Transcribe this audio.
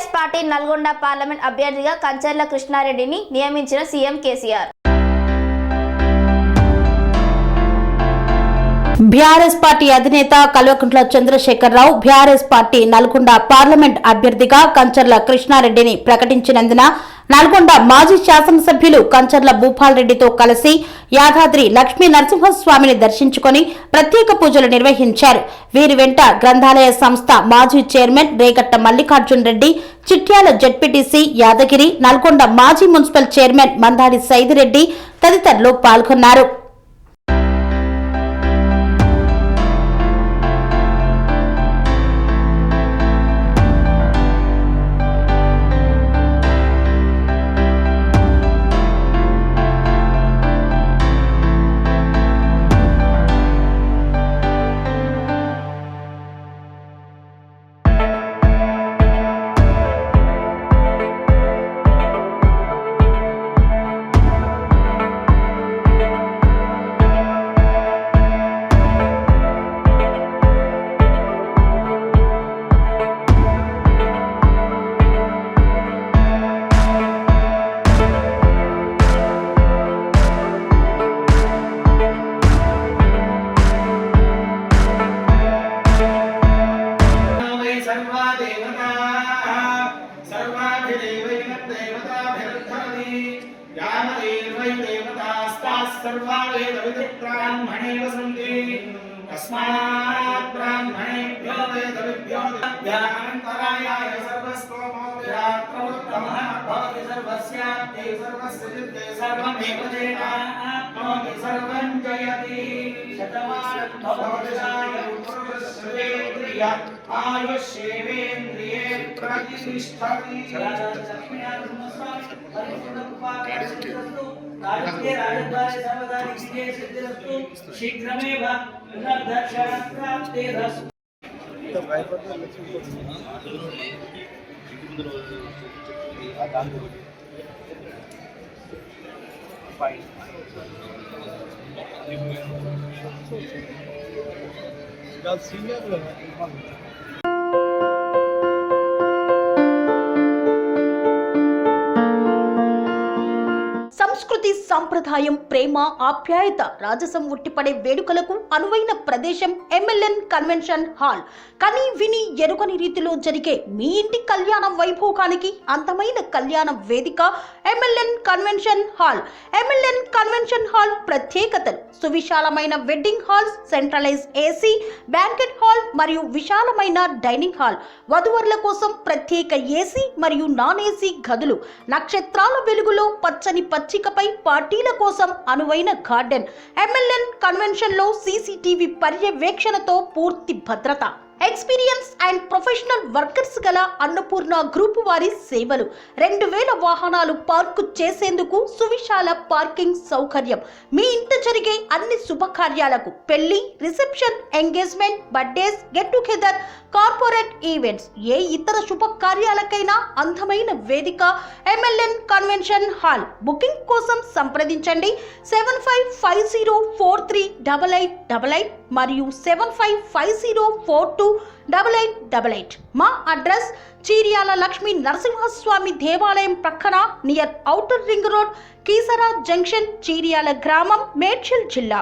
BRS party Nalgonda parliament అభ్యర్థిగా కంచర్ల కృష్ణారెడ్డిని నియమించిన CM KCR. BRS party అధినేత Kalvakuntla Chandrashekhar Rao BRS party Nalgonda parliament అభ్యర్థిగా కంచర్ల కృష్ణారెడ్డిని ప్రకటించినందున నల్గొండ మాజీ శాసనసభ్యులు కంచర్ల భూపాల్ రెడ్డితో కలిసి యాదాద్రి లక్ష్మీ నరసింహస్వామిని దర్శించుకుని ప్రత్యేక పూజలు నిర్వహించారు. వీరి వెంట గ్రంథాలయ సంస్థ మాజీ చైర్మన్ రేగట్ట మల్లికార్జున్ రెడ్డి, చిట్యాల జెడ్పీటీసీ యాదగిరి, నల్గొండ మాజీ మున్సిపల్ చైర్మన్ మందాడి సైదిరెడ్డి తదితరులు పాల్గొన్నారు. ब्राह्मणे वसन्ति तस्मात् ब्राह्मणेभ्यो वेदविभ्यो अनन्तरायाय सर्वस्तोमो विराट्रमुत्तमः भवति सर्वस्याप्ते सर्वस्यते सर्वमेव जयति सर्वं जयति शतमानं भवति पुरुषश्रेन्द्रिय आयुष्येवेन्द्रिये प्रतिष्ठति शीघ्रमेव प्राप्तेरस्तु. సంస్కృతి, సంప్రదాయం, ప్రేమ, ఆప్యాయత, రాజసం ఉట్టిపడే వేడుకలకు అనువైన ప్రదేశం ఎంఎల్ఎన్ కన్వెన్షన్ హాల్. కని విని ఎరుగని రీతిలో జరిగే మీ ఇంటి కళ్యాణ వైభోగానికి అందమైన కళ్యాణ వేదిక MLN convention hall. MLN convention hall ప్రత్యేకతలు: సువిశాలమైన wedding halls, centralise AC banquet hall మరియు విశాలమైన డైనింగ్ హాల్, వధువరుల కోసం ప్రత్యేక ఏసీ మరియు నాన్ ఏసీ గదులు, నక్షత్రాల వెలుగులో పచ్చని పచ్చికపై పార్టీల కోసం అనువైన గార్డెన్. ఎంఎల్ఎన్ కన్వెన్షన్ లో సీసీటీవీ పర్యవేక్షణతో పూర్తి భద్రత. ఎక్స్పీరియన్స్ అండ్ ప్రొఫెషనల్ వర్కర్స్ గల అన్నపూర్ణ గ్రూప్ వారి సేవలు. 2000 వాహనాలు పార్కు చేసేందుకు సువిశాల పార్కింగ్ సౌకర్యం. మీ ఇంట జరిగే అన్ని శుభకార్యాలకు, పెళ్లి, reception, engagement, birthdays, get together, corporate events, ఏ ఇతర శుభకార్యాలకైనా అందమైన వేదిక ఎంఎల్ఎన్ కన్వెన్షన్ హాల్. బుకింగ్ కోసం సంప్రదించండి 7550438888 మరియు 7550428888. మా అడ్రస్ చీర్యాల లక్ష్మీ నరసింహస్వామి దేవాలయం ప్రక్కన, near outer ring road, Keesara junction, Cheeryal గ్రామం, మేడ్చల్ జిల్లా.